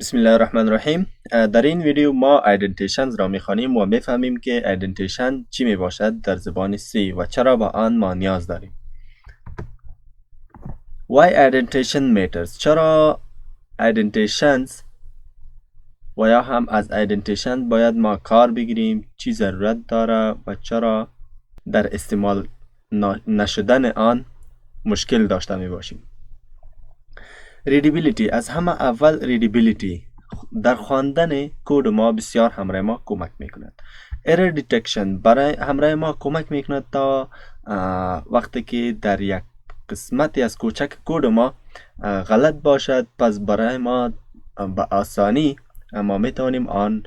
بسم الله الرحمن الرحیم. در این ویدیو ما ایدنتیشن را میخوانیم و میفهمیم که ایدنتیشن چی میباشد در زبان سی و چرا با آن ما نیاز داریم. Why indentation matters؟ چرا ایدنتیشنز و یا هم از ایدنتیشن باید ما کار بگیریم، چی ضرورت داره و چرا در استعمال نشدن آن مشکل داشته میباشیم. ریدیبیلیتی، از همه اول ریدیبیلیتی در خواندن کد ما بسیار همراه ما کمک میکند. ایرر دیتکشن برای همراه ما کمک میکند تا وقتی که در یک قسمتی از کوچک کد ما غلط باشد، پس برای ما به آسانی ما میتوانیم آن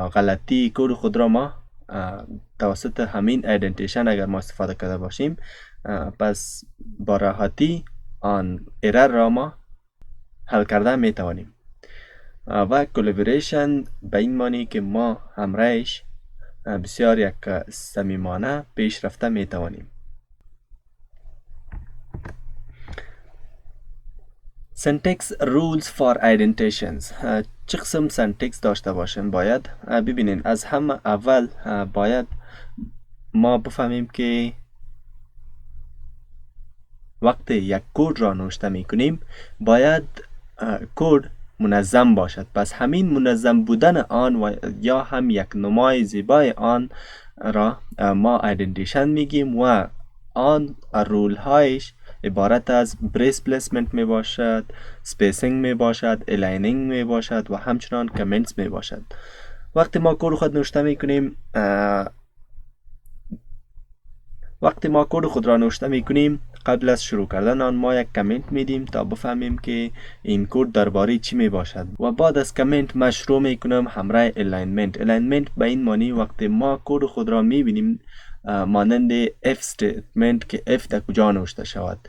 غلطی کد خود را ما توسط همین ایدنتیشن اگر ما استفاده کرده باشیم پس با راحتی آن ایرر را ما حل کرده می توانیم. و کلابوریشن به این معنی که ما همراهش بسیار یک صمیمانه پیش رفته می توانیم. syntax rules for indentations، چه قسم syntax داشته باشیم؟ باید ببینین از همه اول باید ما بفهمیم که وقتی یک کد را نوشته می کنیم باید کد منظم باشد. پس همین منظم بودن آن و یا هم یک نمای زیبای آن را ما ایدنتیشن میگیم و آن رول هایش عبارت از بریس پلیسمنت می باشد، سپیسینگ می باشد، الاینینگ می باشد و همچنان کامنتس می باشد. وقتی ما کد خود نوشته می کنیم قبل از شروع کردن آن ما یک کامنت میدیم تا بفهمیم که این کد درباره چی می باشد و بعد از کامنت ما شروع میکنم همراه الاینمنت. الاینمنت به این معنی وقتی ما کد خود را میبینیم مانند اف استیتمنت که اف در کجا نوشته شود.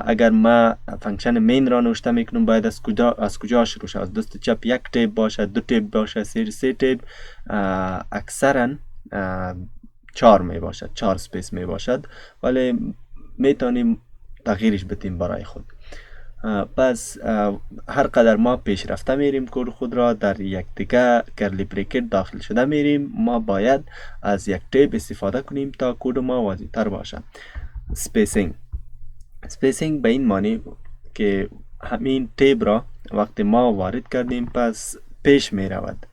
اگر ما فانکشن مین را نوشته میکنم باید از کجا شروع شود، از دست چپ یک تیپ باشد، دو تیپ باشد، سه تیپ، اکثرا 4 می باشد، 4 سپیس می باشد، ولی میتونیم تغییرش بدیم برای خود. پس هر قدر ما پیش رفته میریم کد خود را در یک دیگه کرلی بریکت داخل شده میریم، ما باید از یک تیپ استفاده کنیم تا کد ما واضح تر باشه. سپیسینگ به این معنی که همین تیپ را وقتی ما وارد کردیم پس پیش می رود.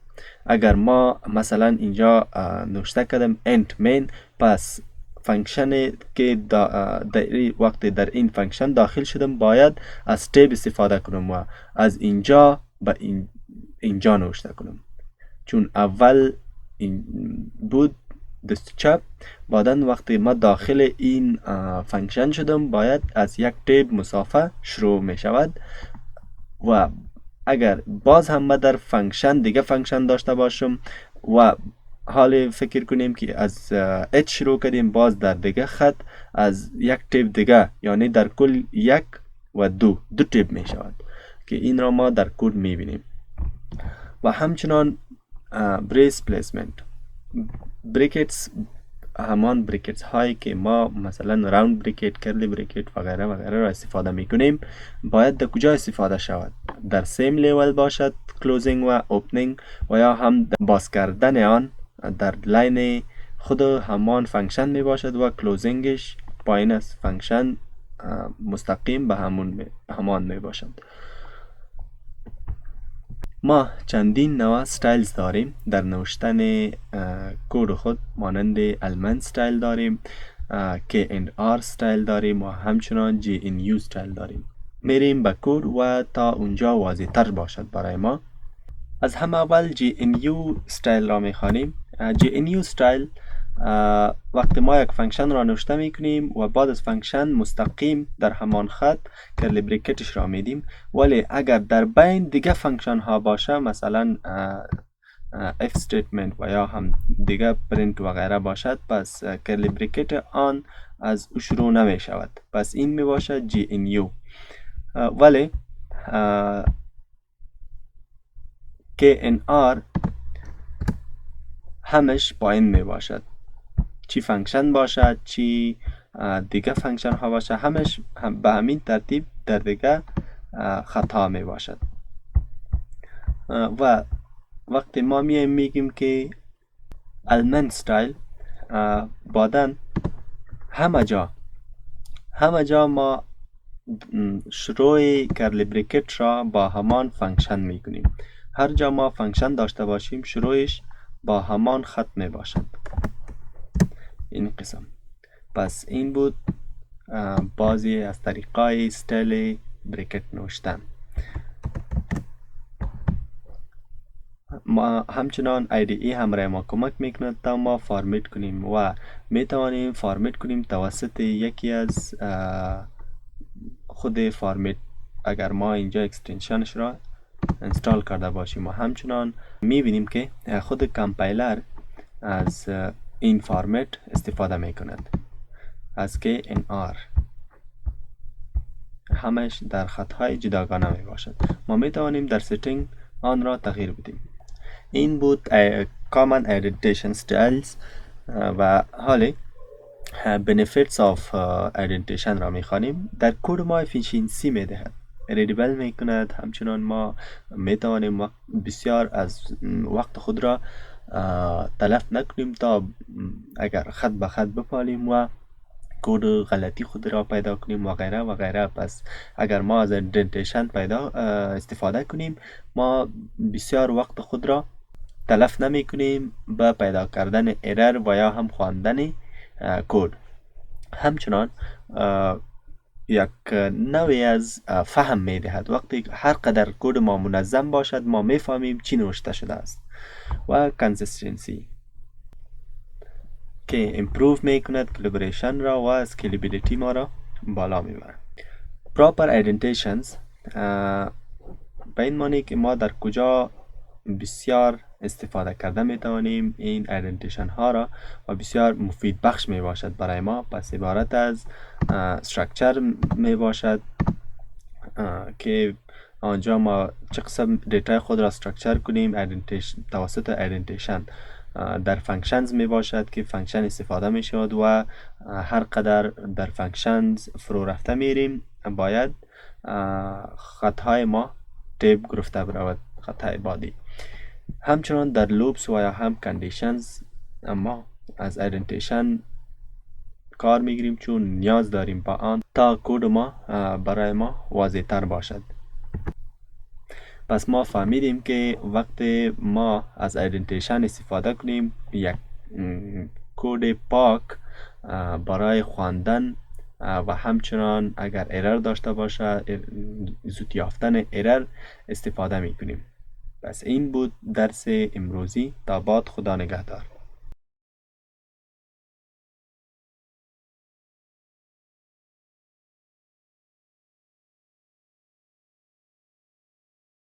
اگر ما مثلا اینجا نوشته کردم انت مین، پس فانکشن که وقتی در این فانکشن داخل شدم باید از تیپ استفاده کنم و از اینجا به اینجا نوشته کنم، چون اول این بود دست چپ، بعدن وقتی ما داخل این فانکشن شدم باید از یک تیپ مسافه شروع می شود و اگر باز هم ما در دیگه فانکشن داشته باشم و حال فکر کنیم که از اچ شروع کردیم باز در دیگه خط از یک تیپ دیگه، یعنی در کل یک و دو تیپ می شود که این را ما در کد می بینیم. و همچنان بریس پلیسمنت، بریکتس، همان بریکتس هایی که ما مثلا راوند بریکت، کرلی بریکت و غیره و غیره را استفاده می کنیم باید در کجا استفاده شود؟ در سیم لیول باشد کلوزینگ و اوپنینگ و یا هم باز کردن آن در لاین خود همان فانکشن می باشد و کلوزینگش پایین از فانکشن مستقیم به همان می باشد. ما چندین نوع استایلز داریم در نوشتن کد خود، مانند المنت استایل داریم، کی اند آر استایل داریم و همچنان جی ان یو استایل داریم. میریم به کد و تا اونجا واضح تر باشد برای ما. از همه اول جی ان یو استایل را میخوانیم. جی ان یو استایل وقتی ما یک فانکشن را نوشته میکنیم و بعد از فانکشن مستقیم در همان خط کرلی بریکتش را میدیم، ولی اگر در بین دیگه فانکشن ها باشه مثلا اف استیتمنت و یا هم دیگه پرینت و غیره باشد پس کرلی بریکت آن از او شروع نمی شود، پس این می باشد جی ان یو. ولی کی ان آر همش پایین می باشد، چی فانکشن باشد چی دیگه فانکشن ها باشه همش به همین ترتیب در دیگه خطا می باشد. و وقتی ما میگیم که المن ستایل، بعدن همه جا ما شروع کرلی بریکت را با همان فانکشن میکنیم. هر جا ما فانکشن داشته باشیم شروعش با همان خط می باشد. این قسم. پس این بود بعضی از طریقای استایل بریکت نوشتن. ما همچنان IDE همراه ما کمک میکند تا ما فرمت کنیم و میتوانیم فرمت کنیم توسط یکی از خود فرمت، اگر ما اینجا اکستنشنش را انستال کرده باشیم. و همچنان میبینیم که خود کامپایلر از این فرمت استفاده میکند، از KNR، همش در خطهای جداگانه می باشد. ما میتوانیم در ستینگ آن را تغییر بدیم. این بود Common Indentation Styles و حالی Benefits of Indentation را میخوانیم. در کد ما افیشنسی میدهد، ریدیبل میکند. همچنان ما میتوانیم بسیار از وقت خود را تلف نکنیم تا اگر خط به خط بپالیم و کد غلطی خود را پیدا کنیم و غیره و غیره. پس اگر ما از ایندنتیشن استفاده کنیم، ما بسیار وقت خود را تلف نمی کنیم به پیدا کردن ارر و یا هم خواندن کد. همچنان یک نوعی از فهم می دهد. وقتی هر قدر کد ما منظم باشد ما می فهمیم چی نوشته شده است. و کنسیستنسی که امپروو می کند کلیبریشن را و اسکیلبیلیتی ما را بالا می برد. پراپر ایدنتیشنز به این معنی که ما در کجا بسیار استفاده کرده می توانیم این ایدنتیشن ها را و بسیار مفید بخش می باشد برای ما. پس عبارت از استراکچر می باشد که آنجا ما چه قسم دیتای خود را استراکچر کنیم. توسط ایدنتیشن در فانکشنز می باشد که فانکشن استفاده می شود و هر قدر در فانکشنز فرو رفته میریم باید خطهای ما تیب گرفته برود، خطهای بعدی. همچنان در لوپس و یا هم کندیشنز اما از ایدنتیشن کار میگیریم چون نیاز داریم با آن تا کد ما برای ما واضح تر باشد. پس ما فهمیدیم که وقتی ما از ایدنتیشن استفاده کنیم، یک کد پاک برای خواندن و همچنان اگر ارر داشته باشه زود یافتن ارر استفاده می کنیم. پس این بود درس امروزی. تا بعد، خدا نگهدار.